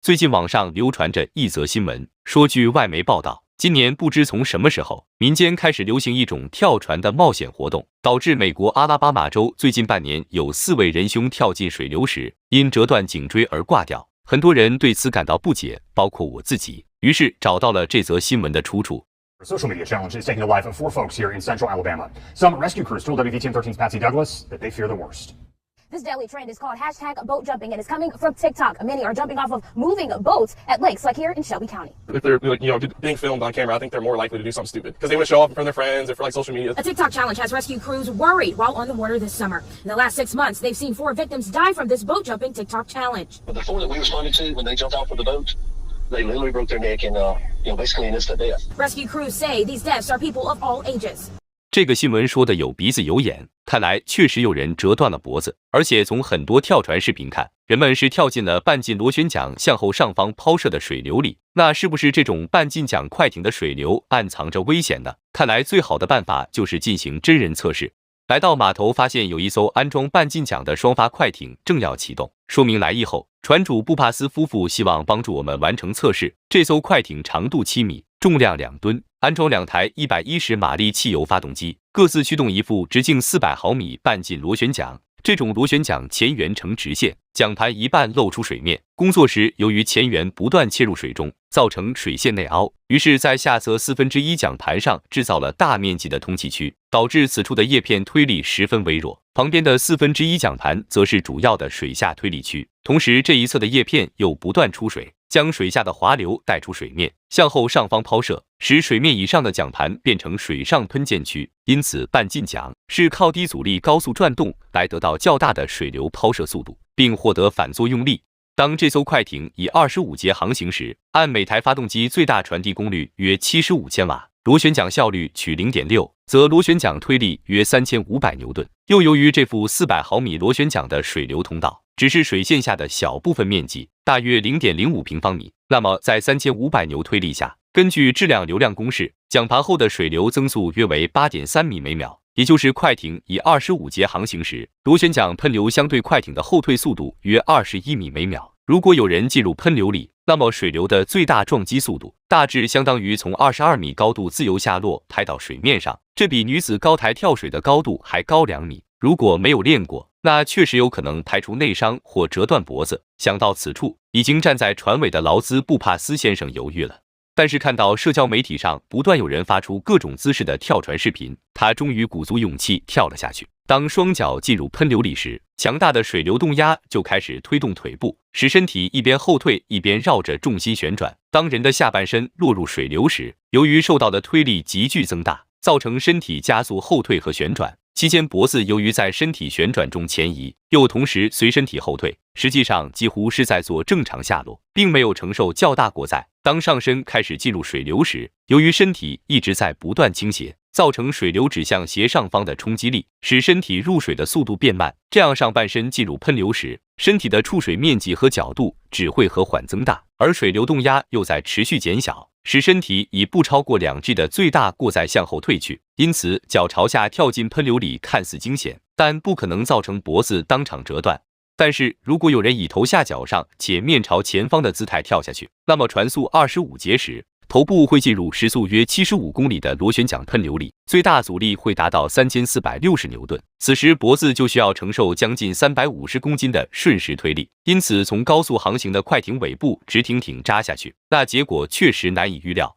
最近网上流传着一则新闻，说据外媒报道，今年不知从什么时候，民间开始流行一种跳船的冒险活动，导致美国阿拉巴马州最近半年有4位仁兄跳进水流时因折断颈椎而挂掉。很多人对此感到不解，包括我自己，于是找到了这则新闻的出处。A social media challenge is taking the life of 4 folks here in central Alabama. Some rescue crews told WVTM 13's Patsy Douglas that they fear the worst. This daily trend is called #boat jumping and it's coming from TikTok. Many are jumping off of moving boats at lakes like here in Shelby County. If they're being filmed on camera, I think they're more likely to do something stupid because they want to show off in front of their friends or for like social media. A TikTok challenge has rescue crews worried while on the water this summer. In the last 6 months, they've seen 4 victims die from this boat jumping TikTok challenge. But the 4 that we responded to when they jumped off of the boat, they literally broke their neck and basically an instant death. Rescue crews say these deaths are people of all ages. 这个新闻说的有鼻子有眼，看来确实有人折断了脖子，而且从很多跳船视频看，人们是跳进了半径螺旋桨向后上方抛射的水流里。那是不是这种半径桨快艇的水流暗藏着危险呢？看来最好的办法就是进行真人测试。来到码头，发现有一艘安装半径桨的双发快艇正要启动，说明来意后，船主布帕斯夫妇希望帮助我们完成测试。这艘快艇长度7米，重量2吨，安装2台110马力汽油发动机，各自驱动一副直径400毫米半径螺旋桨。这种螺旋桨前缘呈直线，桨盘一半露出水面。工作时，由于前缘不断切入水中，造成水线内凹，于是，在下侧1/4桨盘上制造了大面积的通气区，导致此处的叶片推力十分微弱。旁边的1/4桨盘则是主要的水下推力区，同时这一侧的叶片又不断出水，将水下的滑流带出水面，向后上方抛射，使水面以上的桨盘变成水上喷溅区。因此，半径桨是靠低阻力高速转动来得到较大的水流抛射速度，并获得反作用力。当这艘快艇以25节航行时，按每台发动机最大传递功率约75千瓦，螺旋桨效率取 0.6， 则螺旋桨推力约3500牛顿。又由于这副400毫米螺旋桨的水流通道只是水线下的小部分面积，大约 0.05平方米，那么在3500牛推力下，根据质量流量公式，桨盘后的水流增速约为 8.3米每秒，也就是快艇以25节航行时，螺旋桨喷流相对快艇的后退速度约21米每秒。如果有人进入喷流里，那么水流的最大撞击速度大致相当于从22米高度自由下落拍到水面上，这比女子高台跳水的高度还高2米。如果没有练过，那确实有可能拍出内伤或折断脖子。想到此处，已经站在船尾的劳兹·布帕斯先生犹豫了。但是看到社交媒体上不断有人发出各种姿势的跳船视频，他终于鼓足勇气跳了下去。当双脚进入喷流里时，强大的水流动压就开始推动腿部，使身体一边后退一边绕着重心旋转。当人的下半身落入水流时，由于受到的推力急剧增大，造成身体加速后退和旋转。期间脖子由于在身体旋转中前移，又同时随身体后退，实际上几乎是在做正常下落，并没有承受较大过载。当上身开始进入水流时，由于身体一直在不断倾斜，造成水流指向斜上方的冲击力，使身体入水的速度变慢。这样上半身进入喷流时，身体的触水面积和角度只会和缓增大，而水流动压又在持续减小，使身体以不超过2G 的最大过载向后退去。因此，脚朝下跳进喷流里看似惊险，但不可能造成脖子当场折断。但是如果有人以头下脚上且面朝前方的姿态跳下去，那么船速25节时，头部会进入时速约75公里的螺旋桨喷流里，最大阻力会达到3460牛顿。此时脖子就需要承受将近350公斤的瞬时推力，因此从高速航行的快艇尾部直挺挺扎下去，那结果确实难以预料。